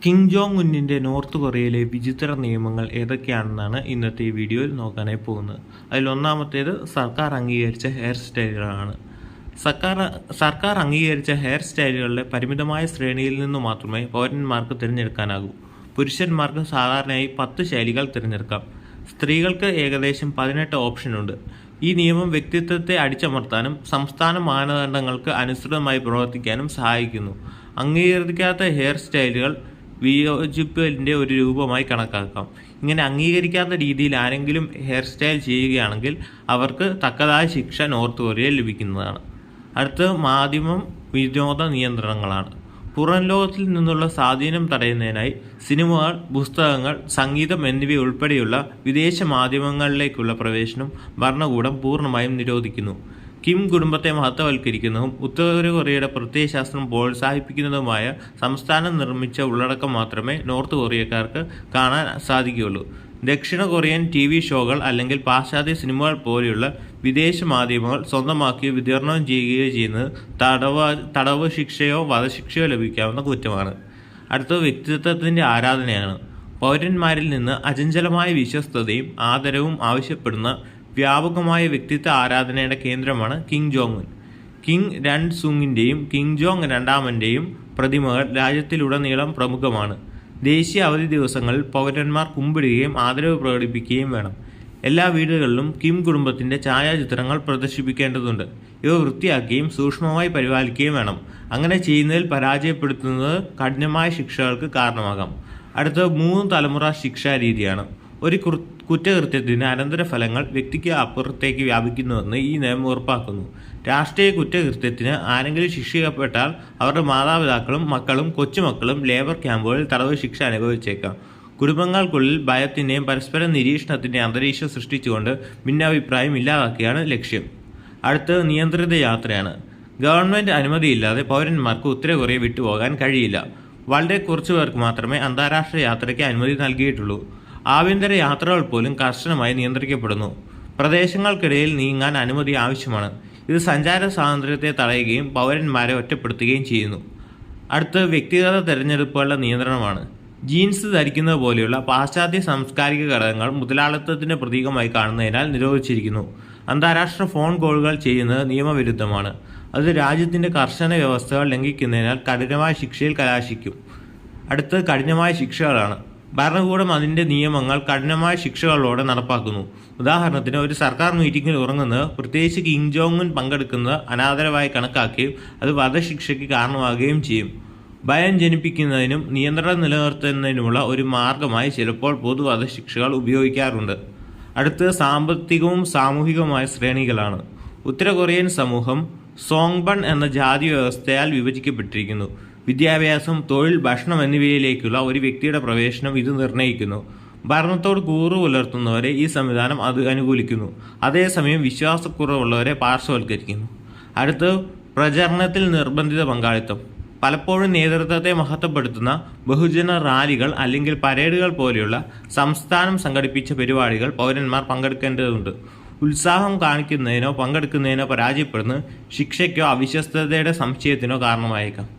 Kim Jong ഉന്നിൻ്റെ north കൊറിയയിലെ വിചിത്ര നിയമങ്ങൾ ഏതൊക്കെയാണെന്നാണ് ഇന്നത്തെ ഈ വീഡിയോയിൽ നോക്കാനായി പോകുന്നത്. അതിലൊന്നാമത്തേത് സർക്കാർ അംഗീകരിച്ച ഹെയർ സ്റ്റൈലുകളാണ്. സർക്കാർ അംഗീകരിച്ച ഹെയർ സ്റ്റൈലുകളുടെ പരിമിതമായ ശ്രേണിയിൽ നിന്ന് മാത്രമേ പൗരന്മാർക്ക് തിരഞ്ഞെടുക്കാനാകൂ. പുരുഷന്മാർക്ക് സാധാരണയായി 10 ശൈലികൾ തിരഞ്ഞെടുക്കാം. സ്ത്രീകൾക്ക് ഏകദേശം 18 ഓപ്ഷനുണ്ട്. ഈ നിയമം വ്യക്തിത്വത്തെ അടിച്ചമർത്താനും സംസ്ഥാന മാനദണ്ഡങ്ങൾക്ക് അനുസൃതമായി പ്രവർത്തിക്കാനും സഹായിക്കുന്നു. അംഗീകരിക്കാത്ത ഹെയർ സ്റ്റൈലുകൾ വിയോജിപ്പിൻ്റെ ഒരു രൂപമായി കണക്കാക്കാം. ഇങ്ങനെ അംഗീകരിക്കാത്ത രീതിയിൽ ആരെങ്കിലും ഹെയർ സ്റ്റൈൽ ചെയ്യുകയാണെങ്കിൽ അവർക്ക് തക്കതായ ശിക്ഷ നോർത്ത് കൊറിയയിൽ ലഭിക്കുന്നതാണ്. അടുത്ത മാധ്യമം വിനോദ നിയന്ത്രണങ്ങളാണ്. പുറം ലോകത്തിൽ നിന്നുള്ള സ്വാധീനം തടയുന്നതിനായി സിനിമകൾ, പുസ്തകങ്ങൾ, സംഗീതം എന്നിവയുൾപ്പെടെയുള്ള വിദേശ മാധ്യമങ്ങളിലേക്കുള്ള പ്രവേശനം ഭരണകൂടം പൂർണ്ണമായും നിരോധിക്കുന്നു. കിം കുടുംബത്തെ മഹത്വവൽക്കരിക്കുന്നതും ഉത്തര കൊറിയയുടെ പ്രത്യയശാസ്ത്രം പ്രോത്സാഹിപ്പിക്കുന്നതുമായ സംസ്ഥാനം നിർമ്മിച്ച ഉള്ളടക്കം മാത്രമേ നോർത്ത് കൊറിയക്കാർക്ക് കാണാൻ സാധിക്കുകയുള്ളൂ. ദക്ഷിണ കൊറിയൻ TV ഷോകൾ അല്ലെങ്കിൽ പാശ്ചാത്യ സിനിമകൾ പോലെയുള്ള വിദേശ മാധ്യമങ്ങൾ സ്വന്തമാക്കുകയോ വിതരണം ചെയ്യുകയോ ചെയ്യുന്നത് തടവ് ശിക്ഷയോ വധശിക്ഷയോ ലഭിക്കാവുന്ന കുറ്റമാണ്. അടുത്തത് വ്യക്തിത്വത്തിൻ്റെ ആരാധനയാണ്. പൗരന്മാരിൽ നിന്ന് അചഞ്ചലമായ വിശ്വസ്തതയും ആദരവും ആവശ്യപ്പെടുന്ന വ്യാപകമായ വ്യക്തിത്വ ആരാധനയുടെ കേന്ദ്രമാണ് കിം ജോങ് ഉൻ. കിം രൺ സുങ്ങിൻ്റെയും കിം ജോങ് രണ്ടാമൻ്റെയും പ്രതിമകൾ രാജ്യത്തിലുടനീളം പ്രമുഖമാണ്. ദേശീയ അവധി ദിവസങ്ങളിൽ പൗരന്മാർ കുമ്പിടുകയും ആദരവ് പ്രകടിപ്പിക്കുകയും വേണം. എല്ലാ വീടുകളിലും കിം കുടുംബത്തിൻ്റെ ഛായാചിത്രങ്ങൾ പ്രദർശിപ്പിക്കേണ്ടതുണ്ട്. ഇവ വൃത്തിയാക്കുകയും സൂക്ഷ്മമായി പരിപാലിക്കുകയും വേണം. അങ്ങനെ ചെയ്യുന്നതിൽ പരാജയപ്പെടുത്തുന്നത് കഠിനമായ ശിക്ഷകൾക്ക് കാരണമാകാം. അടുത്ത 3 തലമുറ ശിക്ഷാ രീതിയാണ്. ഒരു കുറ്റകൃത്യത്തിന് അനന്തരഫലങ്ങൾ വ്യക്തിക്ക് അപ്പുറത്തേക്ക് വ്യാപിക്കുന്നുവെന്ന് ഈ നിയമം ഉറപ്പാക്കുന്നു. രാഷ്ട്രീയ കുറ്റകൃത്യത്തിന് ആരെങ്കിലും ശിക്ഷിക്കപ്പെട്ടാൽ അവരുടെ മാതാപിതാക്കളും മക്കളും കൊച്ചുമക്കളും ലേബർ ക്യാമ്പുകളിൽ തടവ് ശിക്ഷ അനുഭവിച്ചേക്കാം. കുടുംബങ്ങൾക്കുള്ളിൽ ഭയത്തിൻ്റെയും പരസ്പര നിരീക്ഷണത്തിൻ്റെയും അന്തരീക്ഷം സൃഷ്ടിച്ചുകൊണ്ട് ഭിന്നാഭിപ്രായം ഇല്ലാതാക്കുകയാണ് ലക്ഷ്യം. അടുത്തത് നിയന്ത്രിത യാത്രയാണ്. ഗവൺമെൻറ് അനുമതിയില്ലാതെ പൗരന്മാർക്ക് ഉത്തര കൊറിയ വിട്ടുപോകാൻ കഴിയില്ല. വളരെ കുറച്ചു പേർക്ക് മാത്രമേ അന്താരാഷ്ട്ര യാത്രയ്ക്ക് അനുമതി നൽകിയിട്ടുള്ളൂ. ആഭ്യന്തര യാത്രകൾ പോലും കർശനമായി നിയന്ത്രിക്കപ്പെടുന്നു. പ്രദേശങ്ങൾക്കിടയിൽ നീങ്ങാൻ അനുമതി ആവശ്യമാണ്. ഇത് സഞ്ചാര സ്വാതന്ത്ര്യത്തെ തടയുകയും പൗരന്മാരെ ഒറ്റപ്പെടുത്തുകയും ചെയ്യുന്നു. അടുത്ത വ്യക്തിഗത തിരഞ്ഞെടുപ്പുകളുടെ നിയന്ത്രണമാണ്. ജീൻസ് ധരിക്കുന്നത് പോലെയുള്ള പാശ്ചാത്യ സാംസ്കാരിക ഘടകങ്ങൾ മുതലാളിത്തത്തിൻ്റെ പ്രതീകമായി കാണുന്നതിനാൽ നിരോധിച്ചിരിക്കുന്നു. അന്താരാഷ്ട്ര ഫോൺ കോളുകൾ ചെയ്യുന്നത് നിയമവിരുദ്ധമാണ്. അത് രാജ്യത്തിൻ്റെ കർശന വ്യവസ്ഥകൾ ലംഘിക്കുന്നതിനാൽ കഠിനമായ ശിക്ഷയിൽ കലാശിക്കും. അടുത്ത കഠിനമായ ശിക്ഷകളാണ്. ഭരണകൂടം അതിൻ്റെ നിയമങ്ങൾ കഠിനമായ ശിക്ഷകളോടെ നടപ്പാക്കുന്നു. ഉദാഹരണത്തിന്, ഒരു സർക്കാർ മീറ്റിംഗിൽ ഉറങ്ങുന്നത്, പ്രത്യേകിച്ച് കിം ജോങ് ഉൻ പങ്കെടുക്കുന്നത് അനാദരവായി കണക്കാക്കുകയും അത് വധശിക്ഷയ്ക്ക് കാരണമാകുകയും ചെയ്യും. ഭയം ജനിപ്പിക്കുന്നതിനും നിയന്ത്രണം നിലനിർത്തുന്നതിനുമുള്ള ഒരു മാർഗമായി ചിലപ്പോൾ പൊതുവധശിക്ഷകൾ ഉപയോഗിക്കാറുണ്ട്. അടുത്ത് സാമ്പത്തികവും സാമൂഹികവുമായ ശ്രേണികളാണ്. ഉത്തര കൊറിയൻ സമൂഹം സോങ്ബൺ എന്ന ജാതി വ്യവസ്ഥയാൽ വിഭജിക്കപ്പെട്ടിരിക്കുന്നു. വിദ്യാഭ്യാസം, തൊഴിൽ, ഭക്ഷണം എന്നിവയിലേക്കുള്ള ഒരു വ്യക്തിയുടെ പ്രവേശനം ഇത് നിർണ്ണയിക്കുന്നു. ഭരണത്തോട് കൂറ് പുലർത്തുന്നവരെ ഈ സംവിധാനം അത് അനുകൂലിക്കുന്നു. അതേസമയം വിശ്വാസക്കുറവുള്ളവരെ പാർശ്വവൽക്കരിക്കുന്നു. അടുത്ത് പ്രചരണത്തിൽ നിർബന്ധിത പങ്കാളിത്തം. പലപ്പോഴും നേതൃത്വത്തെ മഹത്വപ്പെടുത്തുന്ന ബഹുജന റാലികൾ അല്ലെങ്കിൽ പരേഡുകൾ പോലെയുള്ള സംസ്ഥാനം സംഘടിപ്പിച്ച പരിപാടികൾ പൗരന്മാർ പങ്കെടുക്കേണ്ടതുണ്ട്. ഉത്സാഹം കാണിക്കുന്നതിനോ പങ്കെടുക്കുന്നതിനോ പരാജയപ്പെടുന്നത് ശിക്ഷയ്ക്കോ അവിശ്വസ്തതയുടെ സംശയത്തിനോ കാരണമായേക്കാം.